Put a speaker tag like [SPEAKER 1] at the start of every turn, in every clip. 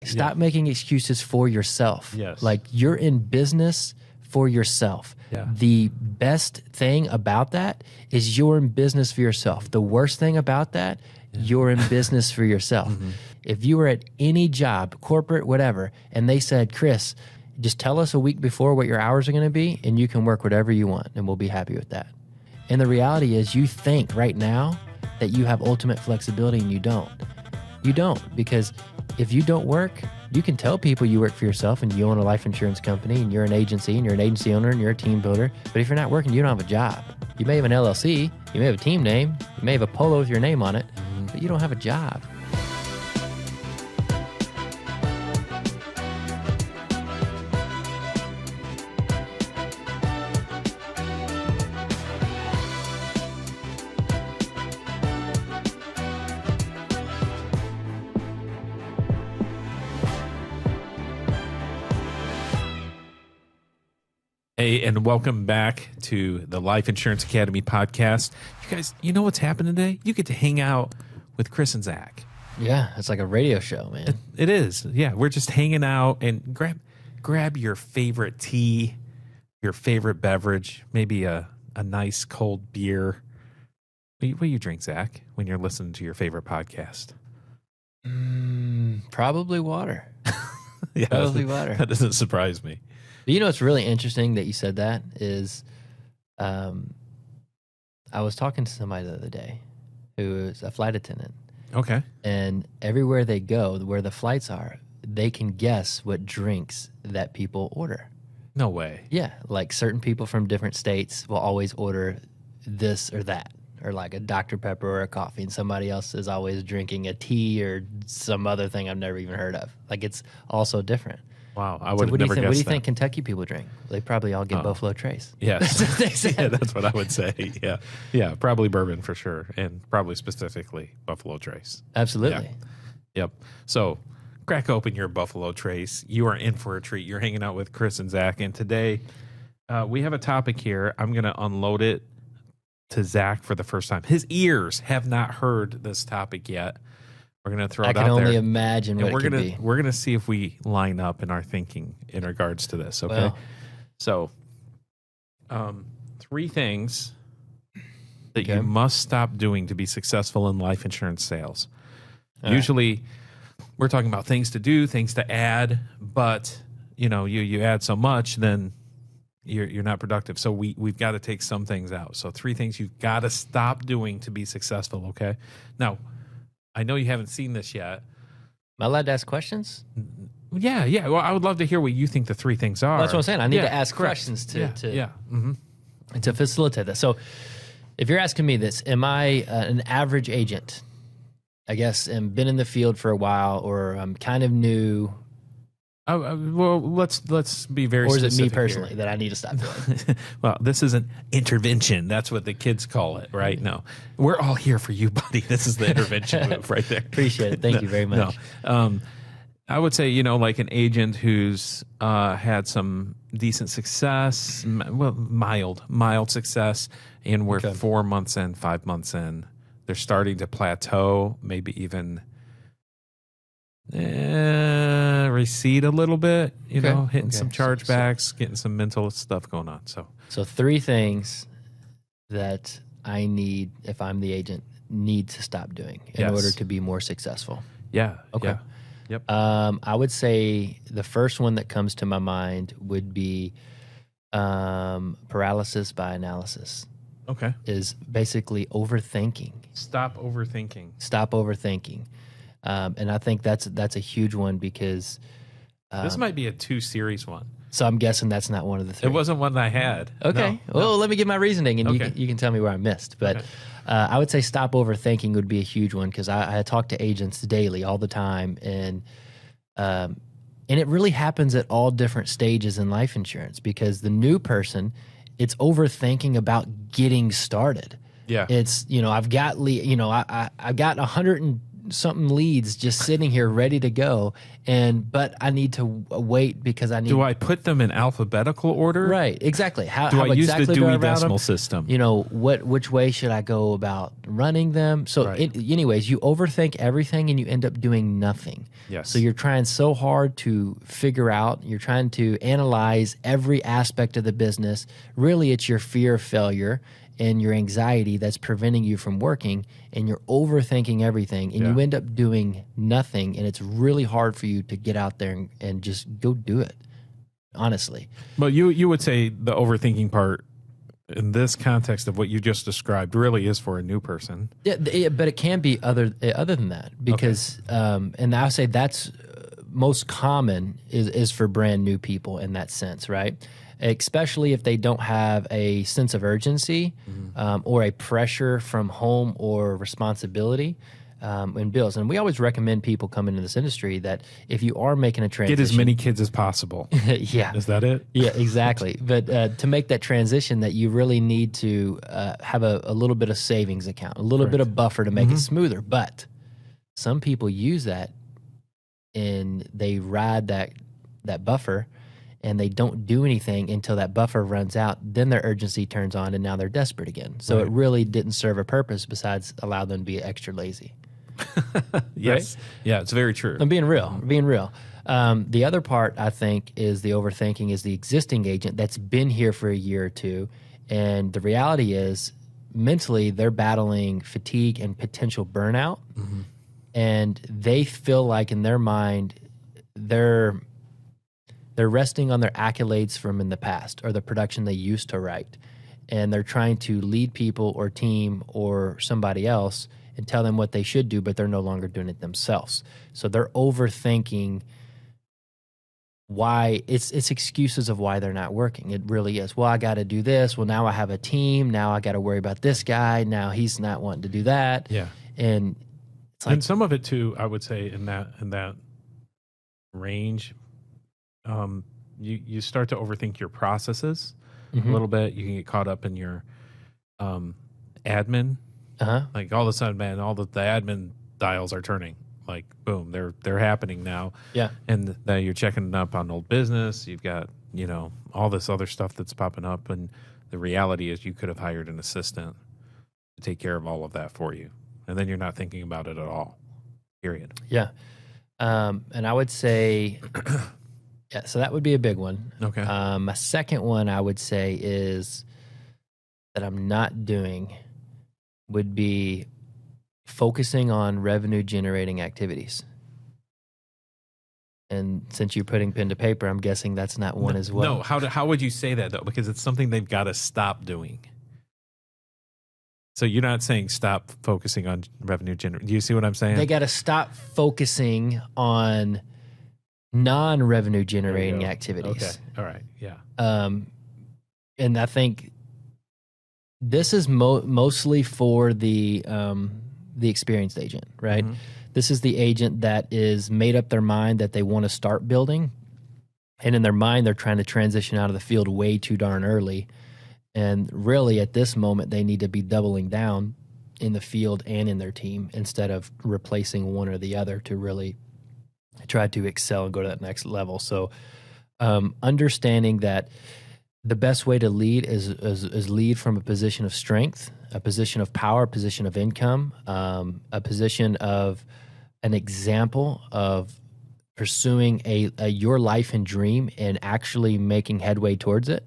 [SPEAKER 1] Stop making excuses for yourself.
[SPEAKER 2] Yes.
[SPEAKER 1] Like, you're in business for yourself.
[SPEAKER 2] Yeah.
[SPEAKER 1] The best thing about that is you're in business for yourself. The worst thing about that, you're in business for yourself. If you were at any job, corporate, whatever, and they said, Chris, just tell us a week before what your hours are going to be, and you can work whatever you want, and we'll be happy with that. And the reality is, you think right now that you have ultimate flexibility, and you don't. You don't, because if you don't work, you can tell people you work for yourself and you own a life insurance company and you're an agency and you're an agency owner and you're a team builder. But if you're not working, you don't have a job. You may have an LLC, you may have a team name, you may have a polo with your name on it, but you don't have a job.
[SPEAKER 2] Hey, and welcome back to the Life Insurance Academy podcast. You guys, you know what's happened today? You get to hang out with Chris and Zach.
[SPEAKER 1] Yeah, it's like a radio show, man.
[SPEAKER 2] It is. Yeah, we're just hanging out, and grab your favorite tea, your favorite beverage, maybe a nice cold beer. What do you drink, Zach, when you're listening to your favorite podcast?
[SPEAKER 1] Probably water.
[SPEAKER 2] Yeah,
[SPEAKER 1] Probably water.
[SPEAKER 2] That doesn't surprise me.
[SPEAKER 1] But you know what's really interesting that you said that is, I was talking to somebody the other day who is a flight attendant.
[SPEAKER 2] Okay.
[SPEAKER 1] And everywhere they go, where the flights are, they can guess what drinks that people order.
[SPEAKER 2] No way.
[SPEAKER 1] Yeah, like certain people from different states will always order this or that, or like a Dr. Pepper or a coffee, and somebody else is always drinking a tea or some other thing I've never even heard of. Like, it's also different.
[SPEAKER 2] Wow, I would have never guessed that.
[SPEAKER 1] What do you think Kentucky people drink? They probably all get Buffalo Trace.
[SPEAKER 2] Yes.
[SPEAKER 1] That's what they said.
[SPEAKER 2] Yeah, that's what I would say. Yeah, probably bourbon for sure, and probably specifically Buffalo Trace.
[SPEAKER 1] Absolutely.
[SPEAKER 2] Yeah. Yep. So crack open your Buffalo Trace. You are in for a treat. You're hanging out with Chris and Zach, and today we have a topic here. I'm going to unload it to Zach for the first time. His ears have not heard this topic yet. We're going to throw it out there.
[SPEAKER 1] I can only imagine what it could be.
[SPEAKER 2] We're going to see if we line up in our thinking in regards to this, okay?
[SPEAKER 1] Well,
[SPEAKER 2] so, 3 things that you must stop doing to be successful in life insurance sales. Usually, we're talking about things to do, things to add, but, you add so much, then you're not productive. So we've got to take some things out. So 3 things you've got to stop doing to be successful, okay? Now, I know you haven't seen this yet.
[SPEAKER 1] Am I allowed to ask questions?
[SPEAKER 2] Yeah. Well, I would love to hear what you think the 3 things are.
[SPEAKER 1] Well, that's what I'm saying. I need to ask questions to facilitate that. So if you're asking me this, am I an average agent? I guess, and been in the field for a while, or I'm kind of new.
[SPEAKER 2] Well, let's be very specific.
[SPEAKER 1] Or is it me personally that I need to stop doing?
[SPEAKER 2] Well, this is an intervention. That's what the kids call it, right? No, we're all here for you, buddy. This is the intervention move right there.
[SPEAKER 1] Appreciate it. Thank you very much.
[SPEAKER 2] No. I would say, like an agent who's had some decent success, mild success, and we're 4 months in, 5 months in. They're starting to plateau, maybe even recede a little bit, hitting some chargebacks, getting some mental stuff going on. So 3
[SPEAKER 1] things that I need, if I'm the agent, need to stop doing in order to be more successful.
[SPEAKER 2] Yeah.
[SPEAKER 1] Okay.
[SPEAKER 2] Yeah. Yep.
[SPEAKER 1] I would say the first one that comes to my mind would be paralysis by analysis.
[SPEAKER 2] Okay.
[SPEAKER 1] Is basically overthinking.
[SPEAKER 2] Stop overthinking.
[SPEAKER 1] And I think that's a huge one because
[SPEAKER 2] this might be a 2-series one.
[SPEAKER 1] So I'm guessing that's not one of the 3.
[SPEAKER 2] It wasn't one I had.
[SPEAKER 1] Okay.
[SPEAKER 2] No.
[SPEAKER 1] Well, let me give my reasoning, and you can tell me where I missed. But I would say stop overthinking would be a huge one because I talk to agents daily, all the time, and it really happens at all different stages in life insurance because the new person, it's overthinking about getting started.
[SPEAKER 2] Yeah.
[SPEAKER 1] It's, I've got, I've got something leads just sitting here ready to go, but I need to wait because I need.
[SPEAKER 2] Do I put them in alphabetical order?
[SPEAKER 1] Right, exactly. How
[SPEAKER 2] I use
[SPEAKER 1] exactly
[SPEAKER 2] the
[SPEAKER 1] do I
[SPEAKER 2] Dewey
[SPEAKER 1] route them?
[SPEAKER 2] Decimal System?
[SPEAKER 1] Which way should I go about running them? So,
[SPEAKER 2] Right.
[SPEAKER 1] anyways, you overthink everything and you end up doing nothing.
[SPEAKER 2] Yes.
[SPEAKER 1] So you're trying so hard to figure out. You're trying to analyze every aspect of the business. Really, it's your fear of failure and your anxiety that's preventing you from working, and you're overthinking everything, and you end up doing nothing, and it's really hard for you to get out there and just go do it, honestly.
[SPEAKER 2] But you would say the overthinking part in this context of what you just described really is for a new person.
[SPEAKER 1] Yeah, but it can be other than that, because and I would say that's most common is for brand new people in that sense, right? Especially if they don't have a sense of urgency or a pressure from home or responsibility and bills. And we always recommend people come into this industry that if you are making a transition,
[SPEAKER 2] Get as many kids as possible.
[SPEAKER 1] Yeah.
[SPEAKER 2] Is that it?
[SPEAKER 1] Yeah, exactly. But to make that transition, that you really need to have a little bit of savings account, a little bit of buffer to make it smoother. But some people use that and they ride that buffer, and they don't do anything until that buffer runs out. Then their urgency turns on, and now they're desperate again. So it really didn't serve a purpose besides allow them to be extra lazy.
[SPEAKER 2] Yes. Right? Yeah, it's very true.
[SPEAKER 1] I'm being real. The other part, I think, is the overthinking is the existing agent that's been here for a year or two. And the reality is, mentally, they're battling fatigue and potential burnout. And they feel like in their mind, they're resting on their accolades from in the past or the production they used to write. And they're trying to lead people or team or somebody else and tell them what they should do, but they're no longer doing it themselves. So they're overthinking why it's excuses of why they're not working. It really is. Well, I got to do this. Well, now I have a team. Now I got to worry about this guy. Now he's not wanting to do that.
[SPEAKER 2] Yeah.
[SPEAKER 1] And it's like,
[SPEAKER 2] and some of it too, I would say in that range, you start to overthink your processes a little bit. You can get caught up in your admin. Like all of a sudden, man, all the admin dials are turning. Like boom, they're happening now. Yeah. And now you're checking up on old business. You've got all this other stuff that's popping up, and the reality is you could have hired an assistant to take care of all of that for you, and then you're not thinking about it at all. Period.
[SPEAKER 1] Yeah. And I would say. Yeah, so that would be a big one.
[SPEAKER 2] Okay.
[SPEAKER 1] My second one I would say is that I'm not doing would be focusing on revenue generating activities. And since you're putting pen to paper, I'm guessing that's not one as well.
[SPEAKER 2] No, how would you say that though? Because it's something they've got to stop doing. So you're not saying stop focusing on revenue generation. Do you see what I'm saying?
[SPEAKER 1] They got to stop focusing on non-revenue generating activities.
[SPEAKER 2] Okay. All right. Yeah.
[SPEAKER 1] And I think this is mostly for the experienced agent, right? This is the agent that is made up their mind that they want to start building, and in their mind they're trying to transition out of the field way too darn early. And really, at this moment, they need to be doubling down in the field and in their team instead of replacing one or the other to really try to excel and go to that next level. So understanding that the best way to lead is lead from a position of strength, a position of power, a position of income, a position of an example of pursuing a your life and dream and actually making headway towards it.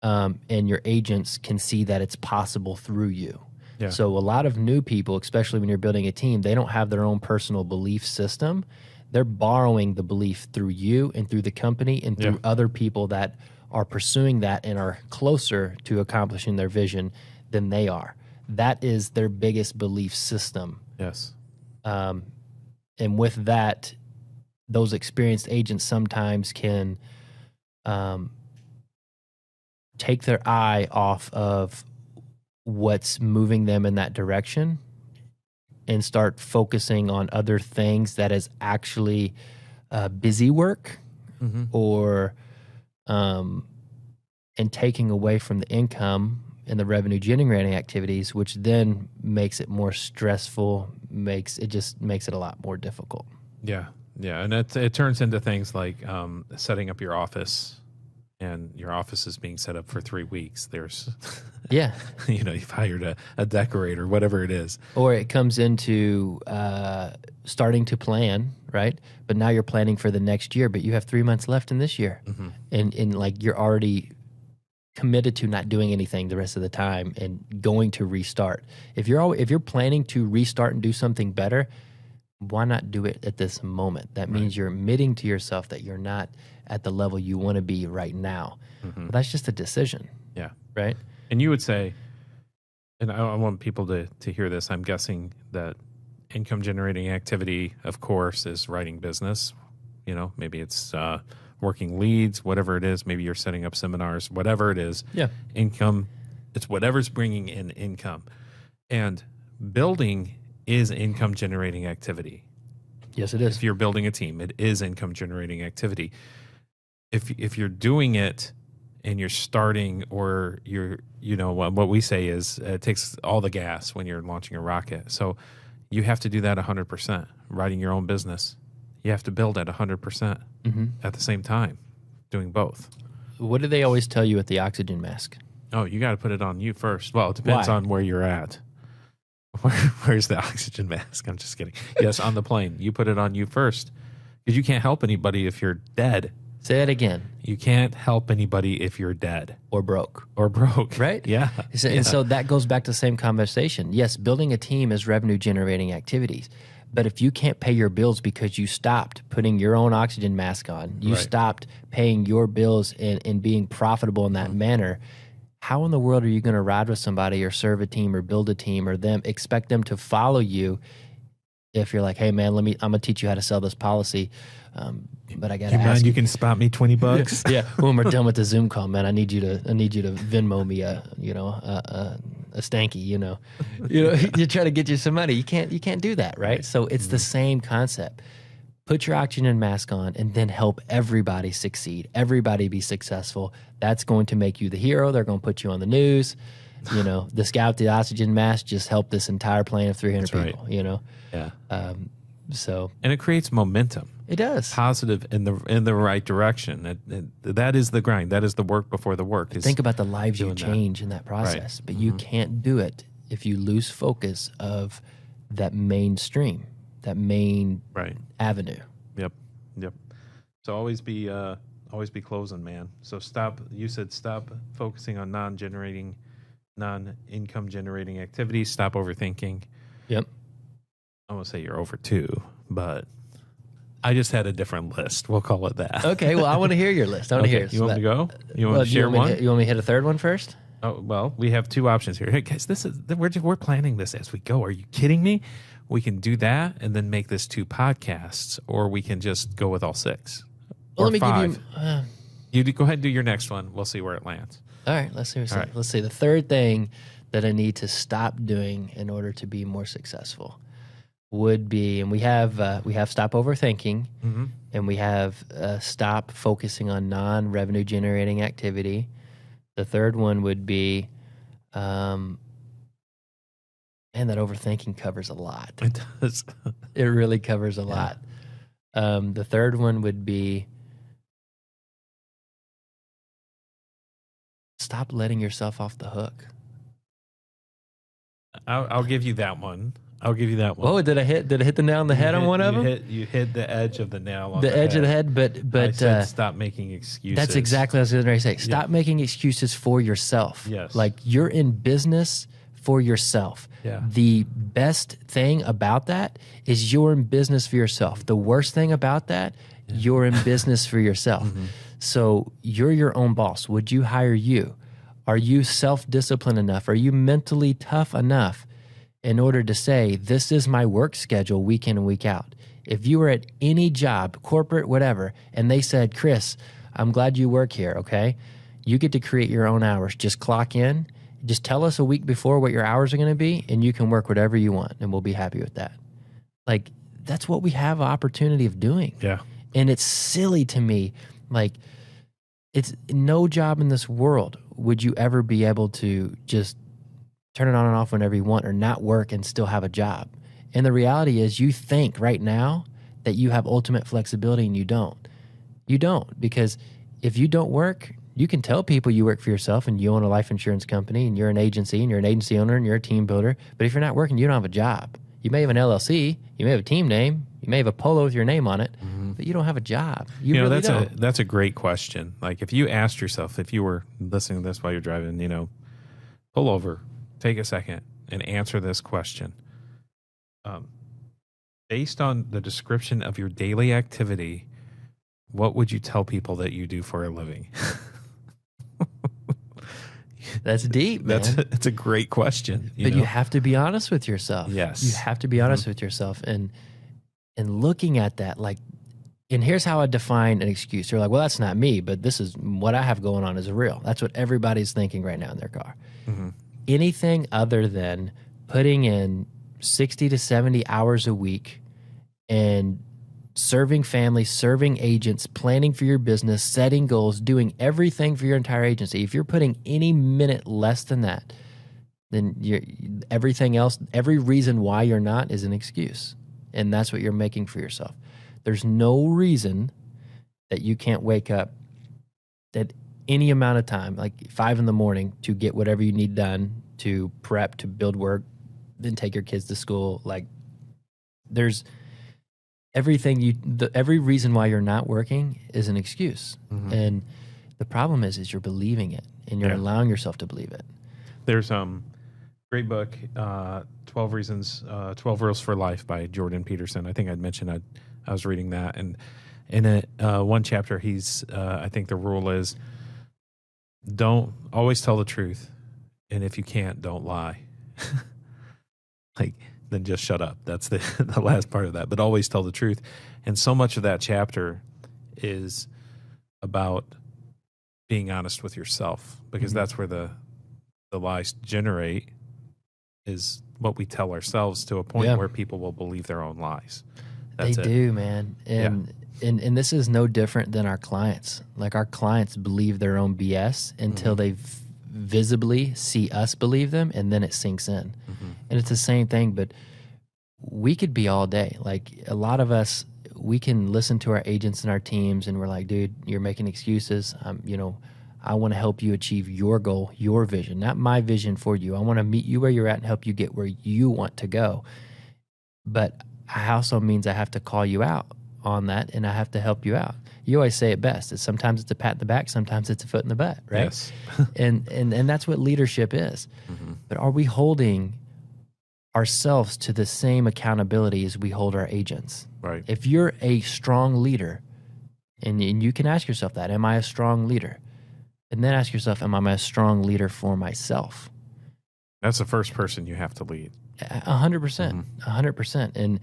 [SPEAKER 1] And your agents can see that it's possible through you. Yeah. So a lot of new people, especially when you're building a team, they don't have their own personal belief system. They're borrowing the belief through you and through the company and through other people that are pursuing that and are closer to accomplishing their vision than they are. That is their biggest belief system.
[SPEAKER 2] Yes.
[SPEAKER 1] And with that, those experienced agents sometimes can take their eye off of what's moving them in that direction and start focusing on other things that is actually busy work or and taking away from the income in the revenue generating activities, which then makes it more stressful, makes it a lot more difficult.
[SPEAKER 2] Yeah. And it turns into things like setting up your office, and your office is being set up for 3 weeks. There's, you've hired a decorator, whatever it is.
[SPEAKER 1] Or it comes into starting to plan, right? But now you're planning for the next year, but you have 3 months left in this year. Mm-hmm. And like you're already committed to not doing anything the rest of the time and going to restart. If you're planning to restart and do something better, why not do it at this moment? That means you're admitting to yourself that you're not at the level you want to be right now. Mm-hmm. But that's just a decision.
[SPEAKER 2] Yeah.
[SPEAKER 1] Right?
[SPEAKER 2] And you would say, and I want people to hear this, I'm guessing that income generating activity, of course, is writing business. Maybe it's working leads, whatever it is. Maybe you're setting up seminars, whatever it is.
[SPEAKER 1] Yeah.
[SPEAKER 2] Income, it's whatever's bringing in income. And building is income generating activity.
[SPEAKER 1] Yes, it is.
[SPEAKER 2] If you're building a team, it is income generating activity. If you're doing it and you're starting, or what we say is it takes all the gas when you're launching a rocket. So you have to do that 100%. Writing your own business, you have to build at 100% at the same time, doing both.
[SPEAKER 1] What do they always tell you at the oxygen mask?
[SPEAKER 2] Oh, you got to put it on you first. Well, it depends
[SPEAKER 1] Why?
[SPEAKER 2] on where you're at. Where's the oxygen mask? I'm just kidding. Yes, on the plane. You put it on you first, because you can't help anybody if you're dead.
[SPEAKER 1] Say it again.
[SPEAKER 2] You can't help anybody if you're dead.
[SPEAKER 1] Or broke.
[SPEAKER 2] Right? Yeah.
[SPEAKER 1] And so that goes back to the same conversation. Yes, building a team is revenue generating activities. But if you can't pay your bills because you stopped putting your own oxygen mask on, you stopped paying your bills and being profitable in that manner, how in the world are you going to ride with somebody or serve a team or build a team or expect them to follow you if you're like, hey man, I'm going to teach you how to sell this policy, but I got to ask
[SPEAKER 2] mind you can spot me $20?
[SPEAKER 1] Yeah, when we're done with the Zoom call, man, I need you to Venmo me a stanky. You try to get you some money. You can't do that, right? So it's the same concept. Put your oxygen mask on and then help everybody succeed, everybody be successful. That's going to make you the hero. They're going to put you on the news. This guy with the oxygen mask just helped this entire plane of 300 people,
[SPEAKER 2] Yeah.
[SPEAKER 1] And
[SPEAKER 2] it creates momentum.
[SPEAKER 1] It does.
[SPEAKER 2] Positive in the right direction. That is the grind. That is the work before the work.
[SPEAKER 1] Think about the lives you change in that process. Right. But you can't do it if you lose focus of that mainstream, that main avenue.
[SPEAKER 2] Yep. So always be closing, man. So stop focusing on non-income generating activities. Stop overthinking.
[SPEAKER 1] Yep.
[SPEAKER 2] I won't say you're over two, but I just had a different list. We'll call it that.
[SPEAKER 1] Okay, well, I want to hear your list. I want to hear.
[SPEAKER 2] You want me to go? You want to share one?
[SPEAKER 1] You want me to hit a third one first?
[SPEAKER 2] Oh, well, we have two options here. Hey, guys, we're planning this as we go. Are you kidding me? We can do that and then make this 2 podcasts, or we can just go with all 6.
[SPEAKER 1] Well,
[SPEAKER 2] or
[SPEAKER 1] let me
[SPEAKER 2] 5.
[SPEAKER 1] give you...
[SPEAKER 2] You go ahead and do your next one. We'll see where it lands.
[SPEAKER 1] All right, let's see. Let's see. The third thing that I need to stop doing in order to be more successful would be, and we have stop overthinking, and we have stop focusing on non-revenue generating activity. The third one would be, and that overthinking covers a lot.
[SPEAKER 2] It does.
[SPEAKER 1] It really covers a lot. The third one would be stop letting yourself off the hook.
[SPEAKER 2] I'll give you that one.
[SPEAKER 1] Oh, did I hit the nail on the head on one of them?
[SPEAKER 2] You hit the edge of the nail on
[SPEAKER 1] the edge of the head, but
[SPEAKER 2] I said stop making excuses.
[SPEAKER 1] That's exactly what I was going to say. Stop making excuses for yourself.
[SPEAKER 2] Yes.
[SPEAKER 1] Like you're in business for yourself.
[SPEAKER 2] Yeah.
[SPEAKER 1] The best thing about that is you're in business for yourself. The worst thing about that, you're in business for yourself. So you're your own boss. Would you hire you? Are you self-disciplined enough? Are you mentally tough enough in order to say, this is my work schedule week in and week out? If you were at any job, corporate, whatever, and they said, Chris, I'm glad you work here, okay? You get to create your own hours. Just clock in. Just tell us a week before what your hours are going to be, and you can work whatever you want, and we'll be happy with that. Like, that's what we have an opportunity of doing.
[SPEAKER 2] Yeah.
[SPEAKER 1] And it's silly to me. Like, it's no job in this world would you ever be able to just turn it on and off whenever you want or not work and still have a job. And the reality is you think right now that you have ultimate flexibility and you don't. You don't, because if you don't work, you can tell people you work for yourself and you own a life insurance company and you're an agency and you're an agency owner and you're a team builder. But if you're not working, you don't have a job. You may have an LLC, you may have a team name, you may have a polo with your name on it, but you don't have a job. You really don't.
[SPEAKER 2] That's a great question. Like if you asked yourself, if you were listening to this while you're driving, pull over, take a second and answer this question. Based on the description of your daily activity, what would you tell people that you do for a living?
[SPEAKER 1] That's deep, man.
[SPEAKER 2] It's a great question.
[SPEAKER 1] But you have to be honest with yourself.
[SPEAKER 2] Yes.
[SPEAKER 1] You have to be honest with yourself. And looking at that, and here's how I define an excuse. You're like, well, that's not me, but this is what I have going on is real. That's what everybody's thinking right now in their car. Mm-hmm. Anything other than putting in 60 to 70 hours a week and serving families, serving agents, planning for your business, setting goals, doing everything for your entire agency. If you're putting any minute less than that, then everything else, every reason why you're not is an excuse. And that's what you're making for yourself. There's no reason that you can't wake up at any amount of time, like 5 in the morning, to get whatever you need done, to prep, to build work, then take your kids to school. Like there's every reason why you're not working is an excuse. Mm-hmm. And the problem is you're believing it and you're allowing yourself to believe it. There's
[SPEAKER 2] great book, 12 Rules for Life by Jordan Peterson. I think I'd mentioned I was reading that, and in it, one chapter, I think the rule is don't always tell the truth, and if you can't, don't lie. Then just shut up. That's the last part of that. But always tell the truth. And so much of that chapter is about being honest with yourself, because that's where the lies generate, is what we tell ourselves, to a point where people will believe their own lies. That's
[SPEAKER 1] they do, man. And this is no different than our clients. Like our clients believe their own BS until they visibly see us believe them, and then it sinks in. And it's the same thing, but we could be all day. Like a lot of us, we can listen to our agents and our teams, and we're like, dude, you're making excuses. I want to help you achieve your goal, your vision, not my vision for you. I want to meet you where you're at and help you get where you want to go. But I also means I have to call you out on that, and I have to help you out. You always say it best. Sometimes it's a pat in the back, sometimes it's a foot in the butt, right?
[SPEAKER 2] Yes.
[SPEAKER 1] and that's what leadership is. But are we holding ourselves to the same accountability as we hold our agents?
[SPEAKER 2] Right.
[SPEAKER 1] If you're a strong leader, and you can ask yourself that, am I a strong leader? And then ask yourself, am I a strong leader for myself?
[SPEAKER 2] That's the first person you have to lead.
[SPEAKER 1] 100%. 100%.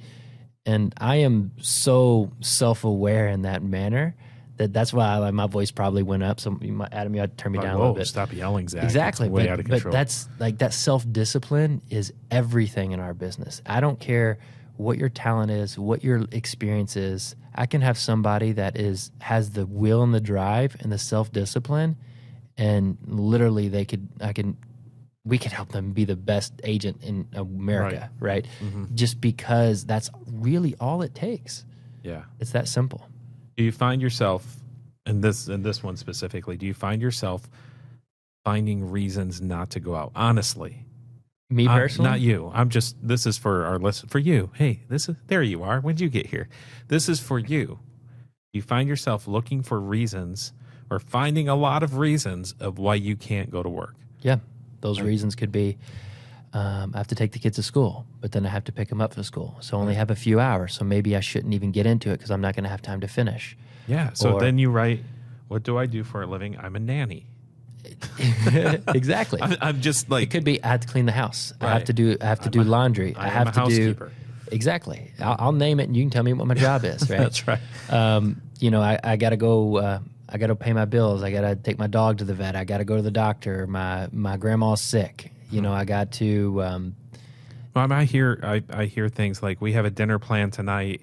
[SPEAKER 1] And I am so self-aware in that manner that's why my voice probably went up. So Adam, you had to turn me down a little bit.
[SPEAKER 2] Stop yelling, Zach.
[SPEAKER 1] Exactly.
[SPEAKER 2] It's way out of control.
[SPEAKER 1] But that's like that self-discipline is everything in our business. I don't care what your talent is, what your experience is. I can have somebody that has the will and the drive and the self-discipline, and literally we could help them be the best agent in America, right? Just because that's really all it takes.
[SPEAKER 2] Yeah.
[SPEAKER 1] It's that simple.
[SPEAKER 2] Do you find yourself, in this one specifically, do you find yourself finding reasons not to go out? Honestly.
[SPEAKER 1] Me personally?
[SPEAKER 2] Not you. This is for our listen, for you. Hey, there you are. When did you get here? This is for you. You find yourself looking for reasons, or finding a lot of reasons of why you can't go to work.
[SPEAKER 1] Yeah. Those reasons could be, I have to take the kids to school, but then I have to pick them up from school. So I only have a few hours. So maybe I shouldn't even get into it because I'm not going to have time to finish.
[SPEAKER 2] Yeah. So then you write, what do I do for a living? I'm a nanny.
[SPEAKER 1] Exactly.
[SPEAKER 2] I'm just like,
[SPEAKER 1] it could be, I have to clean the house.
[SPEAKER 2] Right.
[SPEAKER 1] I have to do laundry. I have to
[SPEAKER 2] housekeeper.
[SPEAKER 1] Exactly. I'll name it and you can tell me what my job is, right?
[SPEAKER 2] That's right.
[SPEAKER 1] I got to go, I got to pay my bills. I got to take my dog to the vet. I got to go to the doctor. My grandma's sick. I got to.
[SPEAKER 2] I hear things like, we have a dinner plan tonight,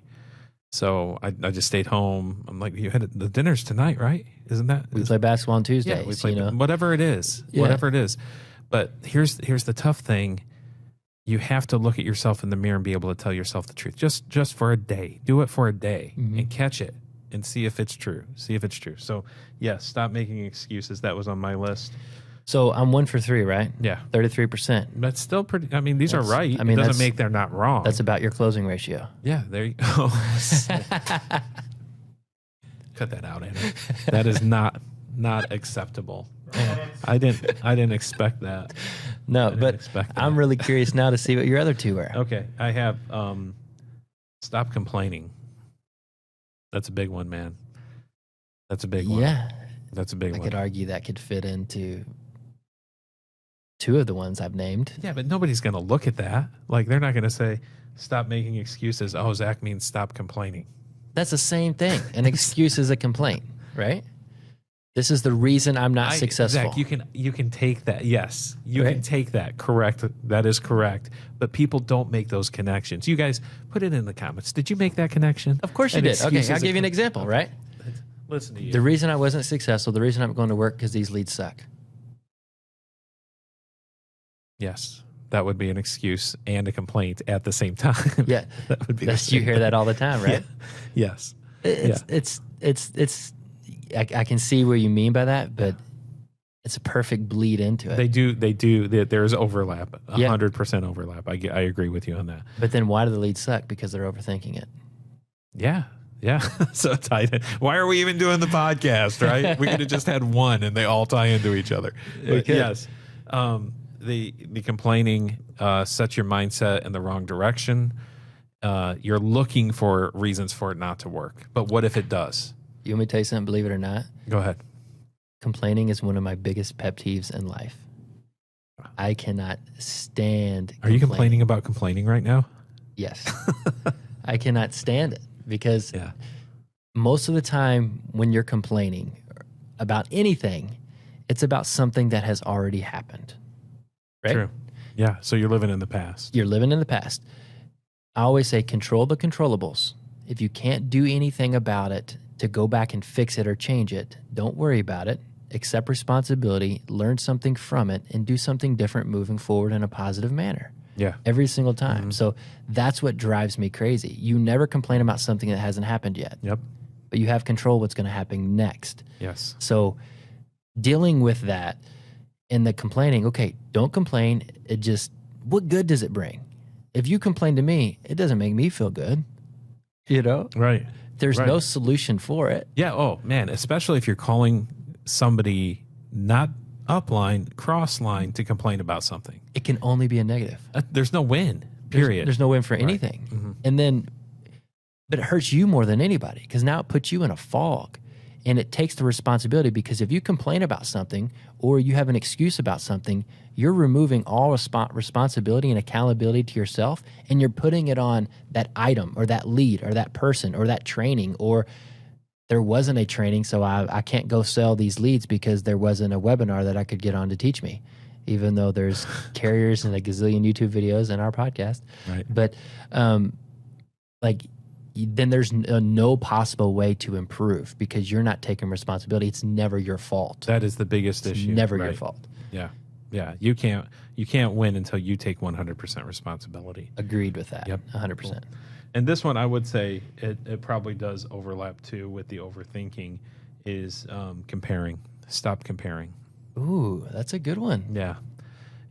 [SPEAKER 2] So I just stayed home. I'm like, you had the dinner's tonight, right? Isn't that?
[SPEAKER 1] We play basketball on Tuesdays.
[SPEAKER 2] Yeah, we play,
[SPEAKER 1] you know?
[SPEAKER 2] whatever it is,
[SPEAKER 1] Yeah.
[SPEAKER 2] whatever it is. But here's the tough thing. You have to look at yourself in the mirror and be able to tell yourself the truth. Just for a day. Do it for a day and catch it and see if it's true. So, yes, stop making excuses. That was on my list.
[SPEAKER 1] So I'm 1 for 3, right?
[SPEAKER 2] Yeah.
[SPEAKER 1] 33%.
[SPEAKER 2] That's still pretty. I mean, these are right.
[SPEAKER 1] I mean,
[SPEAKER 2] it doesn't make they're not wrong.
[SPEAKER 1] That's about your closing ratio.
[SPEAKER 2] Yeah, there you go. Cut that out, Anna. That is not acceptable. I didn't expect that.
[SPEAKER 1] No, but I'm really curious now to see what your other two are.
[SPEAKER 2] Okay, I have stop complaining. That's a big one, man. That's a big one.
[SPEAKER 1] Yeah.
[SPEAKER 2] That's a big one.
[SPEAKER 1] I could argue that could fit into 2 of the ones I've named.
[SPEAKER 2] Yeah, but nobody's going to look at that. Like, they're not going to say, stop making excuses. Oh, Zach means stop complaining.
[SPEAKER 1] That's the same thing. An excuse is a complaint, right? This is the reason I'm not successful.
[SPEAKER 2] Zach, you can take that. Yes, you can take that. Correct. That is correct. But people don't make those connections. You guys, put it in the comments. Did you make that connection?
[SPEAKER 1] Of course you did. Okay, I'll give you an example, right?
[SPEAKER 2] Listen to you.
[SPEAKER 1] The reason I wasn't successful, the reason I'm going to work because these leads suck.
[SPEAKER 2] Yes, that would be an excuse and a complaint at the same time.
[SPEAKER 1] Yeah,
[SPEAKER 2] that would be.
[SPEAKER 1] You hear that all the time, right?
[SPEAKER 2] Yeah. Yes.
[SPEAKER 1] It's. I can see what you mean by that, but it's a perfect bleed into it.
[SPEAKER 2] They do. There's overlap. 100% overlap. I agree with you on that.
[SPEAKER 1] But then why do the leads suck? Because they're overthinking it.
[SPEAKER 2] Yeah. So tight. Why are we even doing the podcast, right? We could have just had one and they all tie into each other. But yes. The complaining sets your mindset in the wrong direction. You're looking for reasons for it not to work. But what if it does?
[SPEAKER 1] You want me to tell you something? Believe it or not,
[SPEAKER 2] go ahead.
[SPEAKER 1] Complaining is one of my biggest pet peeves in life. I cannot stand.
[SPEAKER 2] Are you complaining about complaining right now?
[SPEAKER 1] Yes. I cannot stand it because most of the time when you're complaining about anything, it's about something that has already happened. Right?
[SPEAKER 2] True. Yeah. So you're living in the past.
[SPEAKER 1] You're living in the past. I always say control the controllables. If you can't do anything about it to go back and fix it or change it, don't worry about it. Accept responsibility, learn something from it, and do something different moving forward in a positive manner.
[SPEAKER 2] Yeah.
[SPEAKER 1] Every single time. So that's what drives me crazy. You never complain about something that hasn't happened yet.
[SPEAKER 2] Yep.
[SPEAKER 1] But you have control what's going to happen next.
[SPEAKER 2] Yes.
[SPEAKER 1] So dealing with that and the complaining, okay, don't complain. It just, what good does it bring? If you complain to me, it doesn't make me feel good. You know?
[SPEAKER 2] Right.
[SPEAKER 1] There's no solution for it.
[SPEAKER 2] Yeah. Oh, man. Especially if you're calling somebody not upline, cross line to complain about something.
[SPEAKER 1] It can only be a negative.
[SPEAKER 2] There's no win, period.
[SPEAKER 1] There's no win for anything. And then, but it hurts you more than anybody because now it puts you in a fog and it takes the responsibility because if you complain about something or you have an excuse about something, you're removing all responsibility and accountability to yourself and you're putting it on that item or that lead or that person or that training or there wasn't a training, so I can't go sell these leads because there wasn't a webinar that I could get on to teach me, even though there's carriers and a gazillion YouTube videos in our podcast.
[SPEAKER 2] Right.
[SPEAKER 1] But then there's no possible way to improve because you're not taking responsibility. It's never your fault.
[SPEAKER 2] That is the biggest issue.
[SPEAKER 1] Never your fault.
[SPEAKER 2] Yeah. Yeah. You can't win until you take 100% responsibility.
[SPEAKER 1] Agreed with that.
[SPEAKER 2] Yep.
[SPEAKER 1] 100%.
[SPEAKER 2] Cool. And this one, I would say it probably does overlap too with the overthinking is comparing. Stop comparing.
[SPEAKER 1] Ooh, that's a good one.
[SPEAKER 2] Yeah.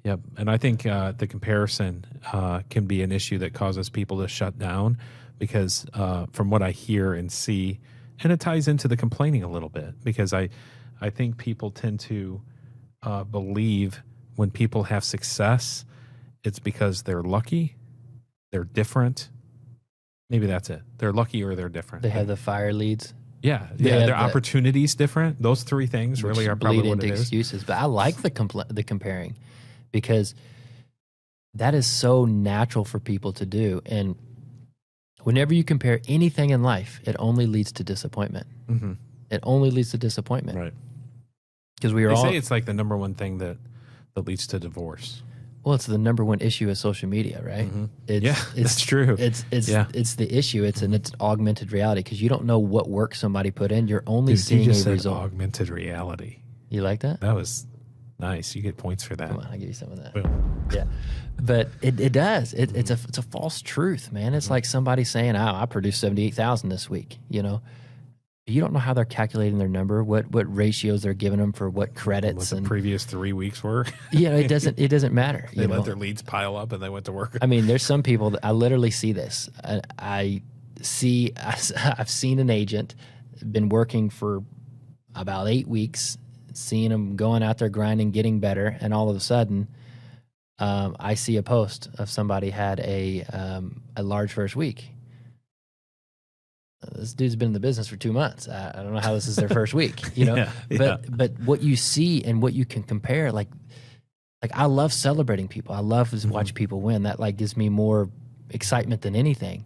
[SPEAKER 2] Yep. And I think the comparison can be an issue that causes people to shut down because from what I hear and see, and it ties into the complaining a little bit because I think people tend to believe when people have success, it's because they're lucky, they're different. Maybe that's it. They're lucky or they're different.
[SPEAKER 1] They have the fire leads.
[SPEAKER 2] Yeah. Their opportunities different. Those three things really are probably what it is.
[SPEAKER 1] Excuses. But I like the comparing because that is so natural for people to do. And whenever you compare anything in life, it only leads to disappointment. Mm-hmm. It only leads to disappointment.
[SPEAKER 2] Right.
[SPEAKER 1] Because
[SPEAKER 2] they say it's like the number one thing that leads to divorce.
[SPEAKER 1] Well, it's the number one issue of social media, right?
[SPEAKER 2] That's true.
[SPEAKER 1] It's the issue. It's an augmented reality because you don't know what work somebody put in. You're only seeing
[SPEAKER 2] you just
[SPEAKER 1] a
[SPEAKER 2] said
[SPEAKER 1] result.
[SPEAKER 2] Augmented reality.
[SPEAKER 1] You like that?
[SPEAKER 2] That was nice. You get points for that.
[SPEAKER 1] Come on, I'll give you some of that.
[SPEAKER 2] Boom.
[SPEAKER 1] Yeah, but it does. It's a false truth, man. It's like somebody saying, "Oh, I produced 78,000 this week." You don't know how they're calculating their number, what ratios they're giving them for what credits
[SPEAKER 2] What the previous 3 weeks were.
[SPEAKER 1] it doesn't matter.
[SPEAKER 2] They let their leads pile up and they went to work.
[SPEAKER 1] I mean, there's some people that I literally see this. I've seen an agent been working for about 8 weeks, seeing them going out there grinding, getting better, and all of a sudden, I see a post of somebody had a large first week. This dude's been in the business for 2 months. I don't know how this is their first week, But what you see and what you can compare, like I love celebrating people. I love to watch people win. That gives me more excitement than anything.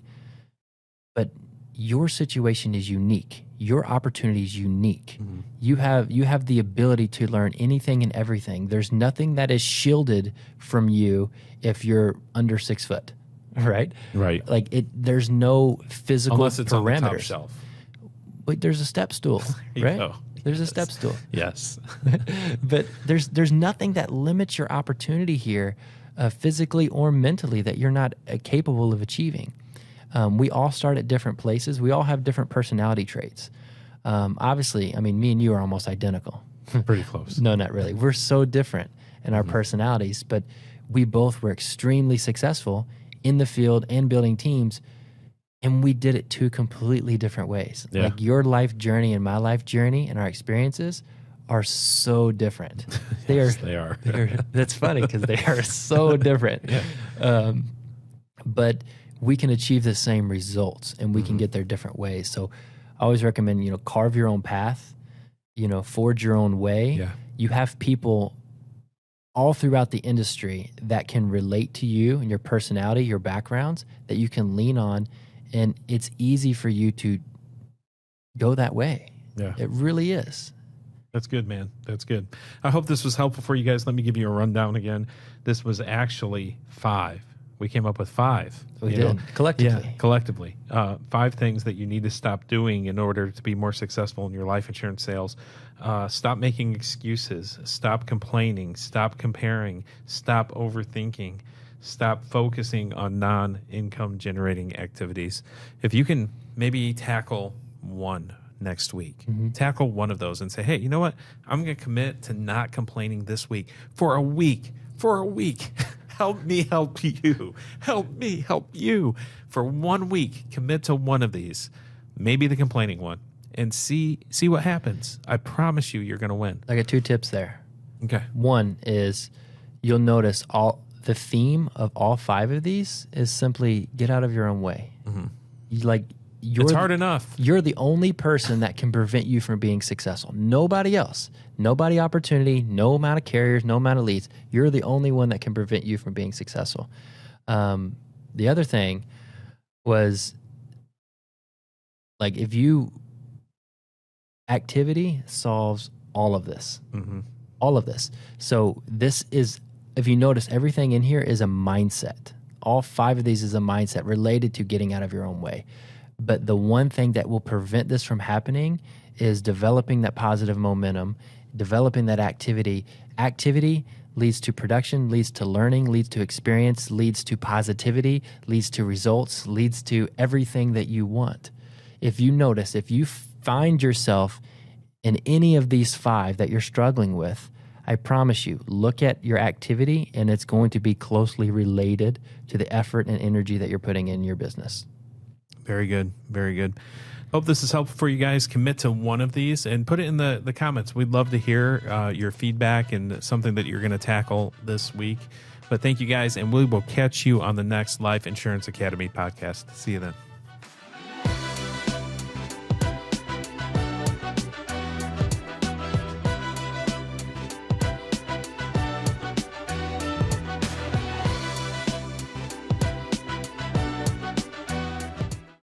[SPEAKER 1] But your situation is unique. Your opportunity is unique. You have the ability to learn anything and everything. There's nothing that is shielded from you if you're under 6 foot. Right. There's no physical
[SPEAKER 2] unless it's
[SPEAKER 1] parameters.
[SPEAKER 2] on the top shelf.
[SPEAKER 1] But there's a step stool, right? There's a step stool.
[SPEAKER 2] Yes.
[SPEAKER 1] But there's nothing that limits your opportunity here, physically or mentally, that you're not capable of achieving. We all start at different places. We all have different personality traits. Obviously, I mean, me and you are almost identical.
[SPEAKER 2] Pretty close.
[SPEAKER 1] No, not really. We're so different in our personalities, but we both were extremely successful in the field and building teams, and we did it 2 completely different ways.
[SPEAKER 2] Yeah.
[SPEAKER 1] Like your life journey and my life journey and our experiences are so different. They are. That's funny because they are so different.
[SPEAKER 2] Yeah.
[SPEAKER 1] But we can achieve the same results, and we can get there different ways. So I always recommend, carve your own path, forge your own way.
[SPEAKER 2] Yeah.
[SPEAKER 1] You have people all throughout the industry that can relate to you and your personality, your backgrounds, that you can lean on, and it's easy for you to go that way.
[SPEAKER 2] Yeah.
[SPEAKER 1] It really is.
[SPEAKER 2] That's good, man. That's good. I hope this was helpful for you guys. Let me give you a rundown again. This was actually 5. We came up with 5.
[SPEAKER 1] We did. Collectively.
[SPEAKER 2] Yeah, collectively. 5 things that you need to stop doing in order to be more successful in your life insurance sales. Stop making excuses. Stop complaining. Stop comparing. Stop overthinking. Stop focusing on non-income generating activities. If you can maybe tackle one next week, tackle one of those and say, hey, you know what? I'm going to commit to not complaining this week for a week. Help me help you. Help me help you. For 1 week, commit to one of these, maybe the complaining one, and see what happens. I promise you're going to win.
[SPEAKER 1] I got 2 tips there.
[SPEAKER 2] Okay.
[SPEAKER 1] One is you'll notice the theme of all 5 of these is simply get out of your own way.
[SPEAKER 2] It's hard enough.
[SPEAKER 1] You're the only person that can prevent you from being successful. Nobody else. Nobody opportunity, no amount of carriers, no amount of leads. You're the only one that can prevent you from being successful. The other thing was, activity solves all of this. All of this. So this is, if you notice, everything in here is a mindset. All 5 of these is a mindset related to getting out of your own way. But the one thing that will prevent this from happening is developing that positive momentum, developing that activity. Activity leads to production, leads to learning, leads to experience, leads to positivity, leads to results, leads to everything that you want. If you notice, if you find yourself in any of these 5 that you're struggling with, I promise you, look at your activity and it's going to be closely related to the effort and energy that you're putting in your business.
[SPEAKER 2] Very good. Very good. Hope this is helpful for you guys. Commit to one of these and put it in the comments. We'd love to hear your feedback and something that you're going to tackle this week. But thank you guys, and we will catch you on the next Life Insurance Academy podcast. See you then.